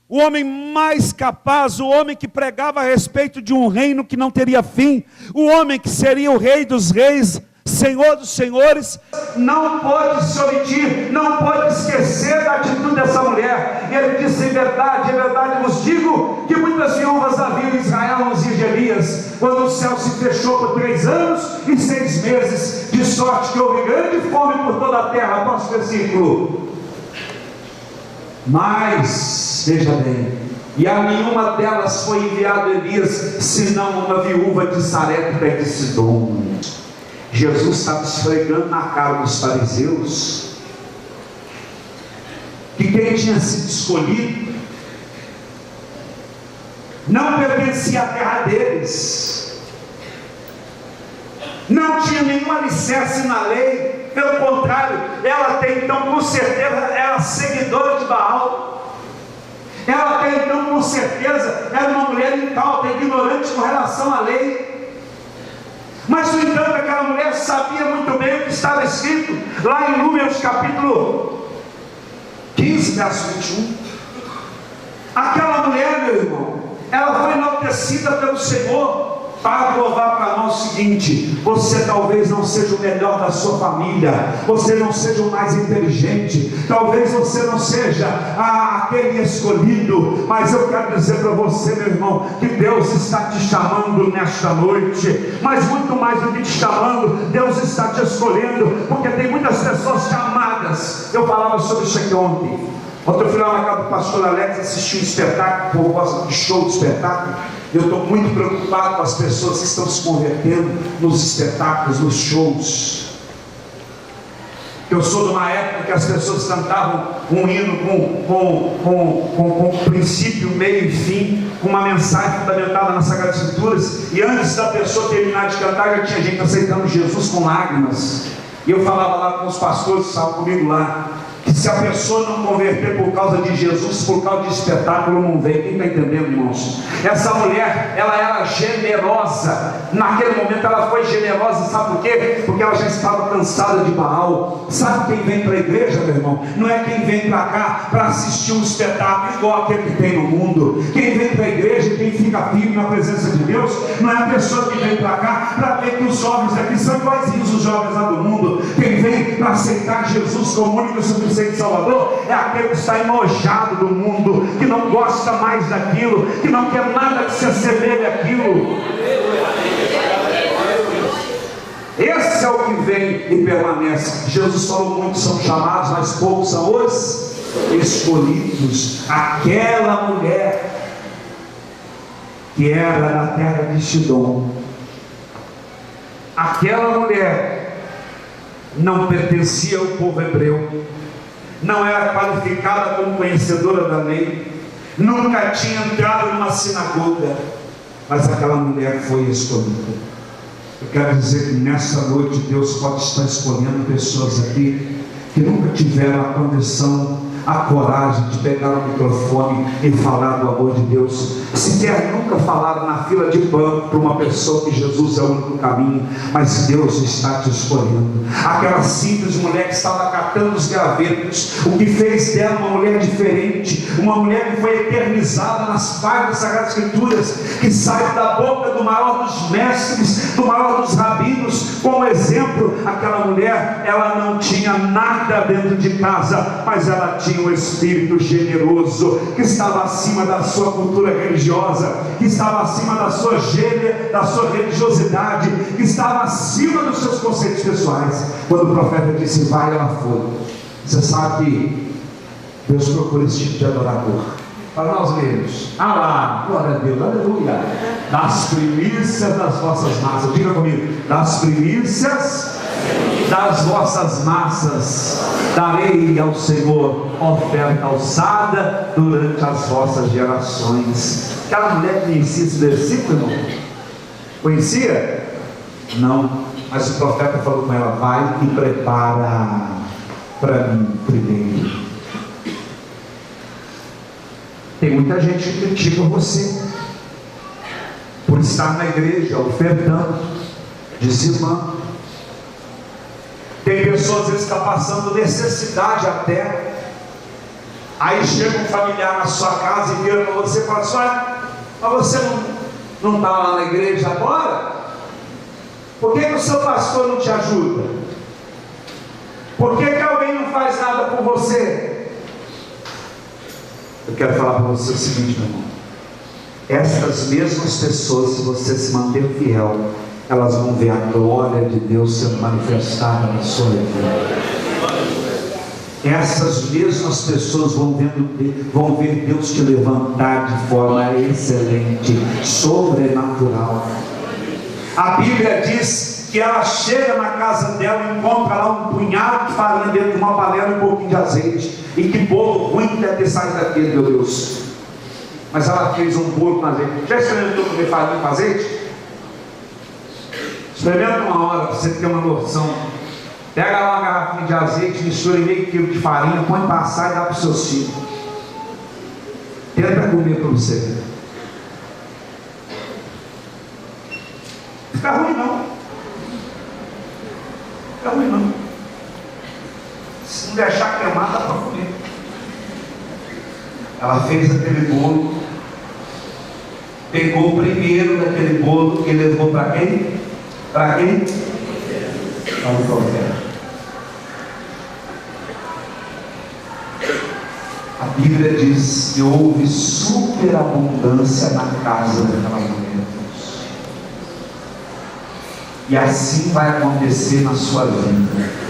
o homem mais capaz, o homem que pregava a respeito de um reino que não teria fim, o homem que seria o rei dos reis, Senhor dos senhores, não pode se omitir, não pode esquecer da atitude dessa mulher. E ele disse: em verdade vos digo, que muitas viúvas havia em Israel nos dias de Elias, quando o céu se fechou por 3 anos e 6 meses, de sorte que houve grande fome por toda a terra. Próximo versículo. Mas, veja bem, e a nenhuma delas foi enviado Elias, senão uma viúva de Sarepta e de Sidom. Jesus estava esfregando na cara dos fariseus que quem tinha sido escolhido não pertencia à terra deles, não tinha nenhum alicerce na lei. Pelo contrário, ela até então com certeza era seguidora de Baal, ela até então com certeza era uma mulher incauta, ignorante com relação à lei. Mas, no entanto, aquela mulher sabia muito bem o que estava escrito lá em Números capítulo 15, verso 21. Aquela mulher, meu irmão, ela foi enaltecida pelo Senhor para provar para nós o seguinte: você talvez não seja o melhor da sua família, você não seja o mais inteligente, talvez você não seja aquele escolhido, mas eu quero dizer para você, meu irmão, que Deus está te chamando nesta noite. Mas muito mais do que te chamando, Deus está te escolhendo, porque tem muitas pessoas chamadas. Eu falava sobre isso aqui ontem. Ontem eu fui lá na casa do pastor Alex assistir um espetáculo. O povo gosta de show de espetáculo. Eu estou muito preocupado com as pessoas que estão se convertendo nos espetáculos, nos shows. Eu sou de uma época que as pessoas cantavam um hino com princípio, meio e fim, com uma mensagem fundamentada nas Sagradas Escrituras, e antes da pessoa terminar de cantar, já tinha gente aceitando Jesus com lágrimas. E eu falava lá com os pastores que estavam comigo lá, que se a pessoa não converter por causa de Jesus, por causa de espetáculo, não vem. Quem está entendendo, irmãos? Essa mulher, ela era generosa. Naquele momento ela foi generosa, sabe por quê? Porque ela já estava cansada de Baal. Sabe quem vem para a igreja, meu irmão? Não é quem vem para cá para assistir um espetáculo igual aquele que tem no mundo. Quem vem para a igreja, quem fica firme na presença de Deus, não é a pessoa que vem para cá para ver que os jovens aqui são iguaizinhos os jovens lá do mundo. Quem vem para aceitar Jesus como único e suficiente Salvador é aquele que está enojado do mundo, que não gosta mais daquilo, que não quer nada que se assemelhe àquilo. Esse é o que vem e permanece. Jesus falou muito, são chamados, mas poucos são os escolhidos. Aquela mulher que era da terra de Sidom, aquela mulher não pertencia ao povo hebreu, não era qualificada como conhecedora da lei, nunca tinha entrado numa sinagoga, mas aquela mulher foi escolhida. Eu quero dizer que nessa noite Deus pode estar escolhendo pessoas aqui que nunca tiveram a condição, a coragem de pegar o microfone e falar do amor de Deus, sequer nunca falaram na fila de banco para uma pessoa que Jesus é o único caminho, mas Deus está te escolhendo. Aquela simples mulher que estava catando os gravetos, o que fez dela uma mulher diferente, uma mulher que foi eternizada nas páginas das Sagradas Escrituras, que saiu da boca do maior dos mestres, do maior dos rabinos, como exemplo. Aquela mulher, ela não tinha nada dentro de casa, mas ela tinha um espírito generoso, que estava acima da sua cultura religiosa, que estava acima da sua gênia, da sua religiosidade, que estava acima dos seus conceitos pessoais. Quando o profeta disse vai, ela foi. Você sabe que Deus procura esse tipo de adorador. Para nós lermos, glória a Deus, aleluia, das primícias das vossas massas, diga comigo, das primícias das vossas massas darei ao Senhor oferta alçada durante as vossas gerações. Aquela mulher conhecia esse versículo, irmão? Conhecia? Não, mas o profeta falou com ela, vai e prepara para mim primeiro. Tem muita gente que critica você por estar na igreja ofertando, dizimando. Tem pessoas às vezes que estão passando necessidade até. Aí chega um familiar na sua casa e vira para você e fala assim, mas você não está lá na igreja agora? Por que o seu pastor não te ajuda? Por que alguém não faz nada por você? Eu quero falar para você o seguinte, meu irmão. Essas mesmas pessoas, se você se manter fiel, elas vão ver a glória de Deus sendo manifestada na sua vida. Essas mesmas pessoas vão ver Deus te levantar de forma excelente, sobrenatural. A Bíblia diz que ela chega na casa dela e encontra lá um punhado de farinha dentro de uma panela e um pouquinho de azeite. E que bolo ruim deve ter saído daquele, meu Deus. Mas ela fez um bolo com azeite. Já experimentou comer farinha com azeite? Experimenta uma hora para você ter uma noção. Pega lá uma garrafinha de azeite, mistura em meio quilo de farinha, põe para assar e dá para os seus filhos. Tenta comer para você. Fica ruim não. Fica ruim não. Se não deixar queimar, dá para comer. Ela fez aquele bolo, pegou o primeiro daquele bolo e levou para quem? Para quem? Para o profeta. A Bíblia diz que houve superabundância na casa daquela mulher. E assim vai acontecer na sua vida.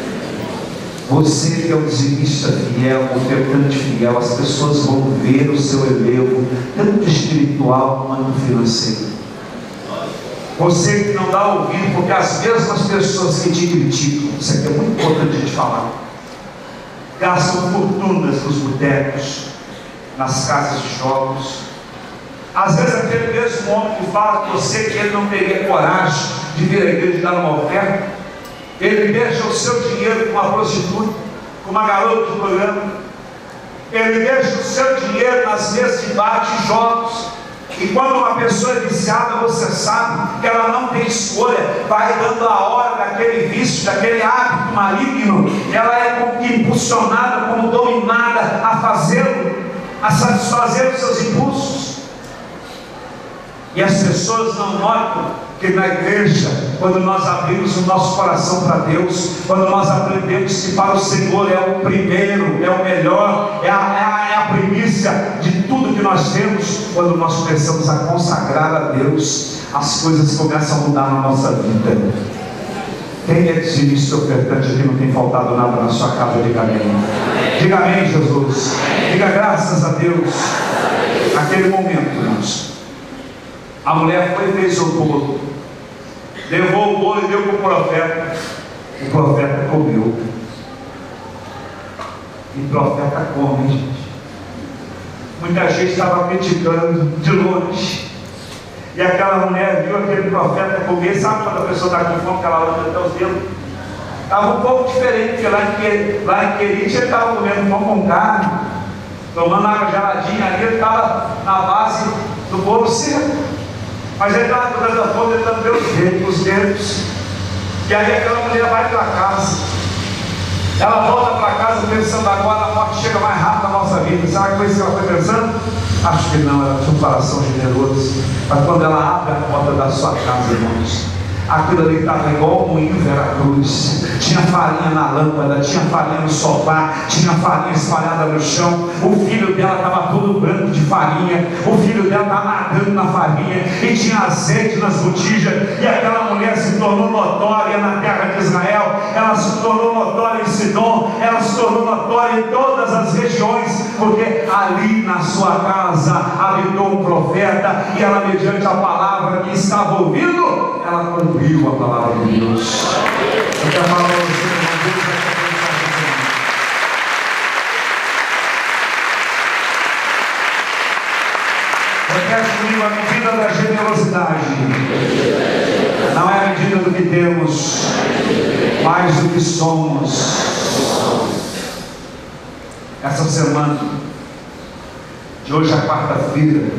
Você que é um dizimista fiel, um ofertante fiel, as pessoas vão ver o seu elevo, tanto espiritual quanto financeiro. Você que não dá ouvido, porque as mesmas pessoas que te criticam, isso aqui é muito importante de falar, gastam fortunas nos botecos, nas casas de jogos. Às vezes aquele mesmo homem que fala com você que ele não teria coragem de vir à igreja e dar uma oferta, ele deixa o seu dinheiro com uma prostituta, com uma garota do programa. Ele deixa o seu dinheiro nas mesas de bar de jogos. E quando uma pessoa é viciada, você sabe que ela não tem escolha, vai dando a hora daquele vício, daquele hábito maligno, ela é impulsionada, como dominada a fazê-lo, a satisfazer os seus impulsos. E as pessoas não notam que na igreja, quando nós abrimos o nosso coração para Deus, quando nós aprendemos que para o Senhor é o primeiro, é o melhor, é a primícia de tudo que nós temos, quando nós começamos a consagrar a Deus, as coisas começam a mudar na nossa vida. Quem é dizimista ofertante aqui, não tem faltado nada na sua casa? Diga amém. Diga amém, Jesus. Diga graças a Deus. Naquele momento, irmãos, a mulher foi e fez o bolo, levou o bolo e deu para o profeta. O profeta comeu. E o profeta come, gente. Muita gente estava criticando de longe. E aquela mulher viu aquele profeta comer. Sabe quando a pessoa está com fome, que ela anda até os dedos? Estava um pouco diferente, porque lá em Querite ele estava comendo pão com carne, tomando água geladinha. Ali ele estava na base do bolo seco. Mas ele estava tomando a fome, tentando ver os dedos. E aí aquela mulher vai para casa. Ela volta para casa pensando: agora a morte chega mais rápido na nossa vida. Sabe que foi isso que ela foi pensando? Acho que não, ela tinha um coração generoso. Mas quando ela abre a porta da sua casa, irmãos, aquilo ali estava igual um moinho Veracruz. Tinha farinha na lâmpada, tinha farinha no sofá, tinha farinha espalhada no chão. O filho dela estava todo branco de farinha, o filho dela estava nadando na farinha, e tinha azeite nas botijas. E aquela mulher se tornou notória na terra de Israel, ela se tornou notória em Sidom, ela se tornou notória em todas as regiões, porque ali na sua casa habitou um profeta, e ela, mediante a palavra que estava ouvindo, ela cumpriu a palavra de Deus. Eu quero falar para você, irmão, Deus vai repete comigo: a medida da generosidade não é a medida do que temos, mas do que somos. Essa semana, de hoje a quarta-feira,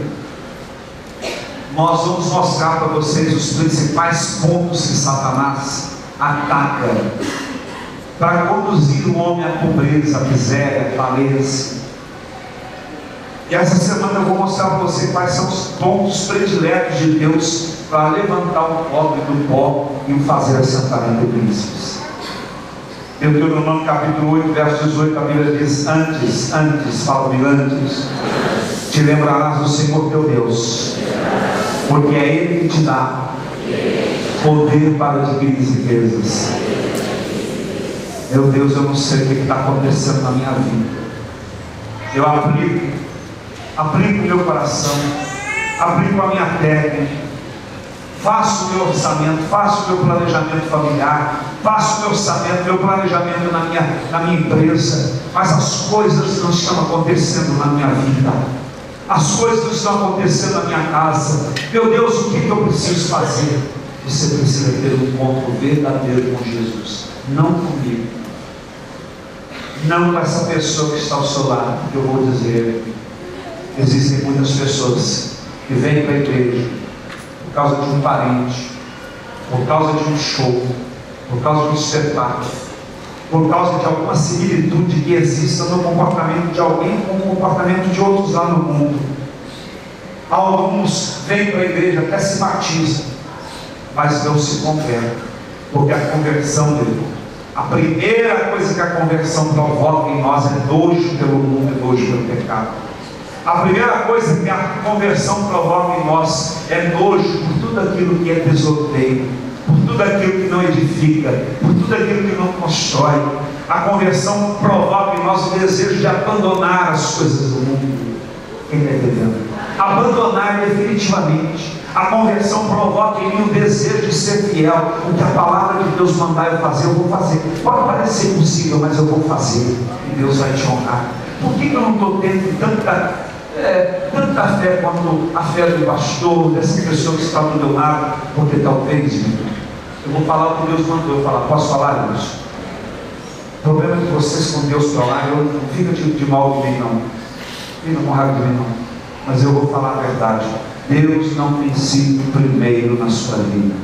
nós vamos mostrar para vocês os principais pontos que Satanás ataca para conduzir o homem à pobreza, à miséria, à falência. E essa semana eu vou mostrar para você quais são os pontos prediletos de Deus para levantar o pobre do pó e o fazer assentar entre príncipes. Deuteronômio capítulo 8, verso 18, a Bíblia diz: antes, fala comigo, antes, te lembrarás do Senhor teu Deus, porque é Ele que te dá poder para adquirir riquezas. Meu Deus, eu não sei o que está acontecendo na minha vida. Eu aplico o meu coração, aplico a minha técnica, faço o meu orçamento, faço o meu planejamento familiar, faço o meu orçamento, meu planejamento na minha empresa, mas as coisas não estão acontecendo na minha vida. As coisas não estão acontecendo na minha casa. Meu Deus, o que eu preciso fazer? Você precisa ter um encontro verdadeiro com Jesus. Não comigo, não com essa pessoa que está ao seu lado. Eu vou dizer: existem muitas pessoas que vêm para a igreja por causa de um parente, por causa de um show, por causa de um espetáculo, por causa de alguma similitude que exista no comportamento de alguém com o comportamento de outros lá no mundo. Alguns vêm para a igreja, até se batizam, mas não se convertem, porque a conversão dele, a primeira coisa que a conversão provoca em nós é nojo pelo mundo, é nojo pelo pecado. A primeira coisa que a conversão provoca em nós é nojo por tudo aquilo que é desordeio, por tudo aquilo que não edifica, por tudo aquilo que não constrói. A conversão provoca em nós o desejo de abandonar as coisas do mundo. Quem está entendendo? Abandonar definitivamente. A conversão provoca em mim o desejo de ser fiel. O que a palavra de Deus mandar eu fazer, eu vou fazer. Pode parecer impossível, mas eu vou fazer, e Deus vai te honrar. Por que eu não estou tendo tanta fé quanto a fé do pastor, dessa pessoa que está do meu lado? Porque talvez eu vou falar o que Deus mandou eu falar. Posso falar isso? O problema é que vocês com Deus para lá, eu não fica de mal de mim não, fica com raiva de mim não, mas eu vou falar a verdade. Deus não tem sido primeiro na sua vida.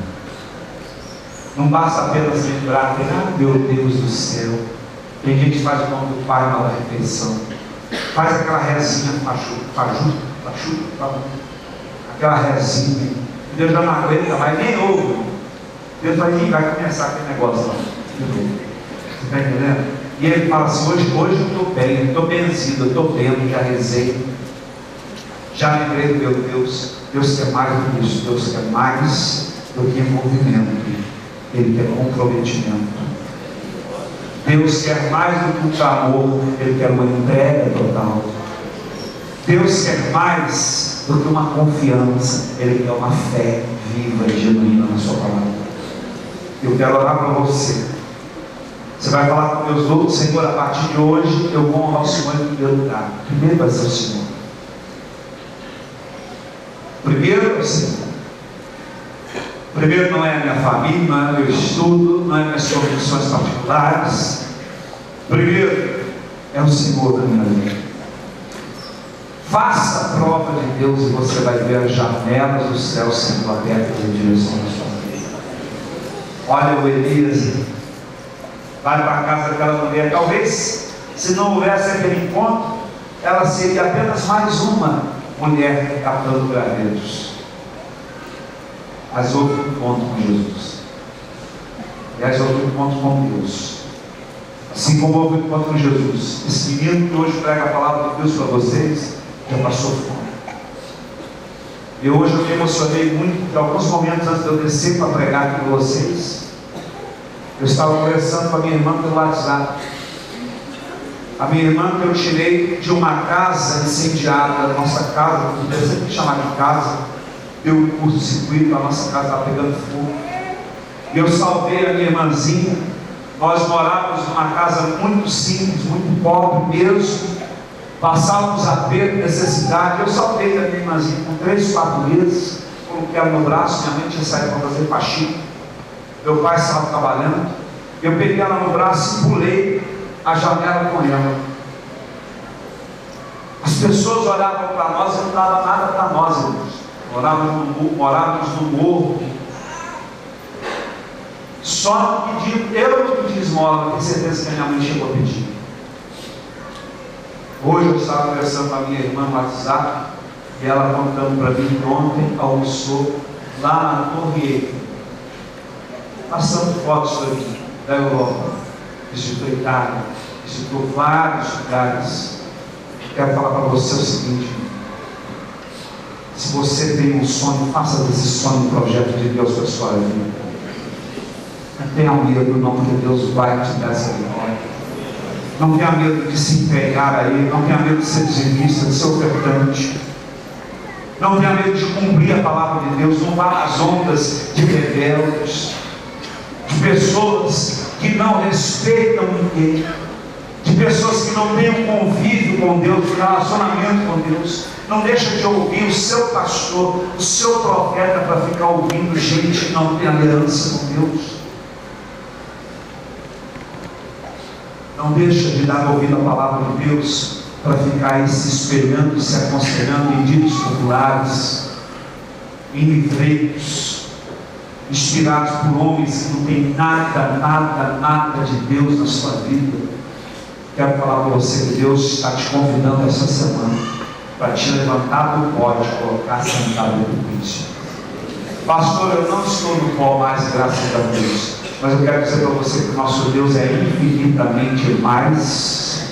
Não basta apenas lembrar: meu Deus do céu. Tem gente que faz o nome do Pai na hora da refeição, faz aquela rezinha fajuta, aquela rezinha, Deus já não aguenta mais, nem ouve. Deus vai começar aquele negócio lá. Você está entendendo? E ele fala assim: hoje eu estou bem, eu estou benzido, eu estou vendo, já rezei, já lembrei do meu Deus. Deus quer mais do que isso. Deus quer mais do que envolvimento, Ele quer comprometimento. Deus quer mais do que um clamor, Ele quer uma entrega total. Deus quer mais do que uma confiança, Ele quer uma fé viva e genuína na sua palavra. Eu quero orar para você. Você vai falar com Deus outro: Senhor, a partir de hoje eu vou honrar o Senhor em primeiro lugar. Primeiro vai ser o Senhor. Primeiro é o Senhor. Primeiro não é a minha família, não é meu estudo, não é minhas convicções particulares. Primeiro é o Senhor na minha vida. Faça a prova de Deus e você vai ver as janelas do céu sendo abertas em direção à sua vida. Olha o Elias, vai para a casa daquela mulher. Talvez, se não houvesse aquele encontro, ela seria apenas mais uma mulher captando gravetos. Mas houve um encontro com Jesus. Aliás, houve um encontro com Deus. Assim como houve um encontro com Jesus. Esse menino que hoje prega a palavra de Deus para vocês, já passou fome. E hoje eu me emocionei muito, porque alguns momentos antes de eu descer para pregar aqui para vocês, eu estava conversando com a minha irmã pelo WhatsApp. A minha irmã que eu tirei de uma casa incendiada, da nossa casa, que eu sempre chamar de casa, deu um curto-circuito, a nossa casa estava pegando fogo. E eu salvei a minha irmãzinha. Nós morávamos numa casa muito simples, muito pobre mesmo. Passávamos aperto, necessidade. Eu salvei a minha irmãzinha com 3, 4 meses. Coloquei ela no braço, minha mãe tinha saído para fazer faxina. Meu pai estava trabalhando. Eu peguei ela no braço e pulei a janela com ela. As pessoas olhavam para nós e não davam nada para nós, irmãos. Morávamos no morro. Só pedindo, eu não pedi esmola, tenho certeza que a minha mãe chegou a pedir. Hoje eu estava conversando com a minha irmã no WhatsApp, e ela contando para mim que ontem almoçou lá na Torre Eiffel, passando fotos para mim, da Europa, visitou Itália, visitou vários lugares. Quero falar para você o seguinte: se você tem um sonho, faça desse sonho um projeto de Deus para a sua vida. Não tenha medo, no nome de Deus vai te dar essa vitória. Não tenha medo de se empenhar aí, não tenha medo de ser dizimista, de ser ofertante. Não tenha medo de cumprir a palavra de Deus. Não vá nas ondas de rebeldes, de pessoas que não respeitam ninguém, de pessoas que não têm um convívio com Deus, um relacionamento com Deus. Não deixa de ouvir o seu pastor, o seu profeta, para ficar ouvindo gente que não tem aliança com Deus. Não deixa de dar ouvido a palavra de Deus para ficar aí se espelhando, se aconselhando em ditos populares, em livreiros, inspirados por homens que não têm nada de Deus na sua vida. Quero falar para você que Deus está te convidando essa semana para te levantar do pó e te colocar sentado no púlpito. Pastor, eu não estou no pó mais, graças a Deus. Mas eu quero dizer para você que o nosso Deus é infinitamente mais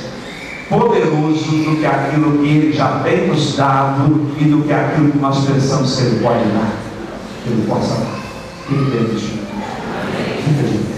poderoso do que aquilo que Ele já tem nos dado e do que aquilo que nós pensamos que Ele pode dar, que Ele possa dar. Fique de pé.